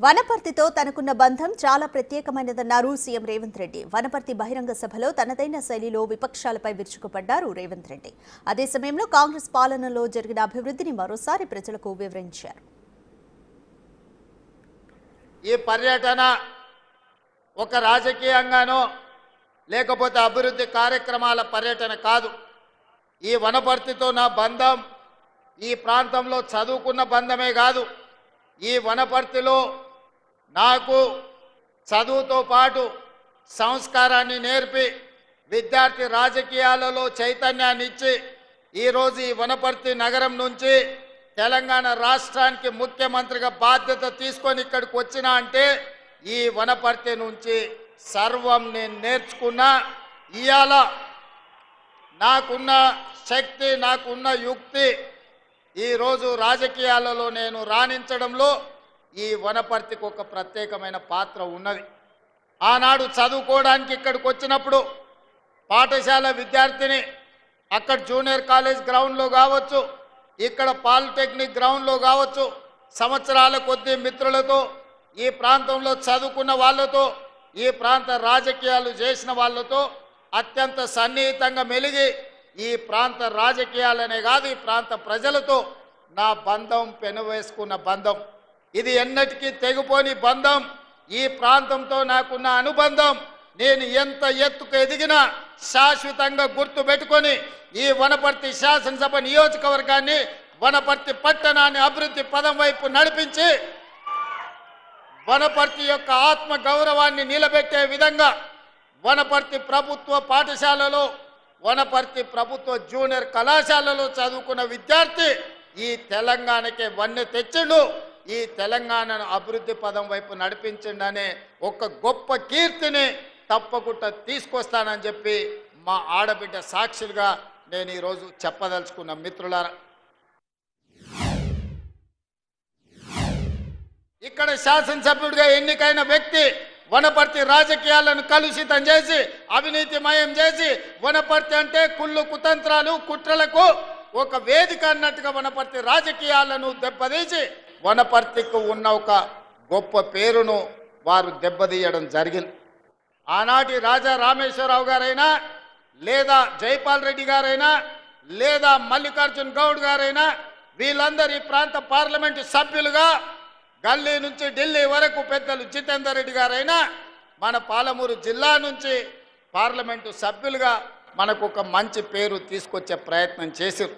వనపర్తితో తనకున్న బంధం చాలా ప్రత్యేకమైనదన్నారు సీఎం రేవంత్ రెడ్డి. వనపర్తి బహిరంగ సభలో తనదైన శైలిలో విపక్షాలపై విరుచుకుపడ్డారు రేవంత్ రెడ్డి. అదే సమయంలో కాంగ్రెస్ పాలనలో జరిగిన అభివృద్ధిని మరోసారి ప్రజలకు వివరించారు. ఈ పర్యటన ఒక రాజకీయంగానో లేకపోతే అభివృద్ధి కార్యక్రమాల పర్యటన కాదు. ఈ వనపర్తితో నా బంధం ఈ ప్రాంతంలో చదువుకున్న బంధమే కాదు. ఈ వనపర్తిలో నాకు చదువుతో పాటు సంస్కారాన్ని నేర్పి విద్యార్థి రాజకీయాలలో చైతన్యాన్ని ఇచ్చి ఈరోజు ఈ వనపర్తి నగరం నుంచి తెలంగాణ రాష్ట్రానికి ముఖ్యమంత్రిగా బాధ్యత తీసుకొని ఇక్కడికి వచ్చినా అంటే ఈ వనపర్తి నుంచి సర్వం నేను నేర్చుకున్నా. ఇవాళ నాకున్న శక్తి, నాకున్న యుక్తి ఈరోజు రాజకీయాలలో నేను రాణించడంలో ఈ వనపర్తికి ఒక ప్రత్యేకమైన పాత్ర ఉన్నది. ఆనాడు చదువుకోవడానికి ఇక్కడికి వచ్చినప్పుడు పాఠశాల విద్యార్థిని అక్కడ జూనియర్ కాలేజ్ గ్రౌండ్లో కావచ్చు, ఇక్కడ పాలిటెక్నిక్ గ్రౌండ్లో కావచ్చు, సంవత్సరాల కొద్దీ మిత్రులతో ఈ ప్రాంతంలో చదువుకున్న వాళ్ళతో ఈ ప్రాంత రాజకీయాలు చేసిన వాళ్ళతో అత్యంత సన్నిహితంగా మెలిగి ఈ ప్రాంత రాజకీయాలనే కాదు ఈ ప్రాంత ప్రజలతో నా బంధం పెనవేసుకున్న బంధం. ఇది ఎన్నటికీ తెగిపోని బంధం. ఈ ప్రాంతంతో నాకున్న అనుబంధం నేను ఎంత ఎత్తుకు ఎదిగినా శాశ్వతంగా గుర్తుపెట్టుకొని ఈ వనపర్తి శాసనసభ నియోజకవర్గాన్ని, వనపర్తి పట్టణాన్ని అభివృద్ధి పదం వైపు నడిపించి వనపర్తి యొక్క ఆత్మ గౌరవాన్ని నిలబెట్టే విధంగా వనపర్తి ప్రభుత్వ పాఠశాలలో, వనపర్తి ప్రభుత్వ జూనియర్ కళాశాలలో చదువుకున్న విద్యార్థి ఈ తెలంగాణకే వన్నె తెచ్చిండు. ఈ తెలంగాణను అభివృద్ధి పదం వైపు నడిపించిండనే ఒక గొప్ప కీర్తిని తప్పకుండా తీసుకొస్తానని చెప్పి మా ఆడబిడ్డ సాక్షులుగా నేను ఈరోజు చెప్పదలుచుకున్న మిత్రులారా. ఇక్కడ శాసనసభ్యుడిగా ఎన్నికైన వ్యక్తి వనపర్తి రాజకీయాలను కలుషితం చేసి అవినీతిమయం చేసి వనపర్తి అంటే కుళ్ళు కుతంత్రాలు కుట్రలకు ఒక వేదిక అన్నట్టుగా వనపర్తి రాజకీయాలను దెబ్బతీసి వనపర్తికి ఉన్న ఒక గొప్ప పేరును వారు దెబ్బతీయడం జరిగింది. ఆనాటి రాజా రామేశ్వరరావు గారైనా లేదా జైపాల్ రెడ్డి గారైనా లేదా మల్లికార్జున్ గౌడ్ గారైనా వీళ్ళందరూ ఈ ప్రాంత పార్లమెంటు సభ్యులుగా గల్లీ నుంచి ఢిల్లీ వరకు పెద్దలు జితేందర్ రెడ్డి గారైనా మన పాలమూరు జిల్లా నుంచి పార్లమెంటు సభ్యులుగా మనకు ఒక మంచి పేరు తీసుకొచ్చే ప్రయత్నం చేశారు.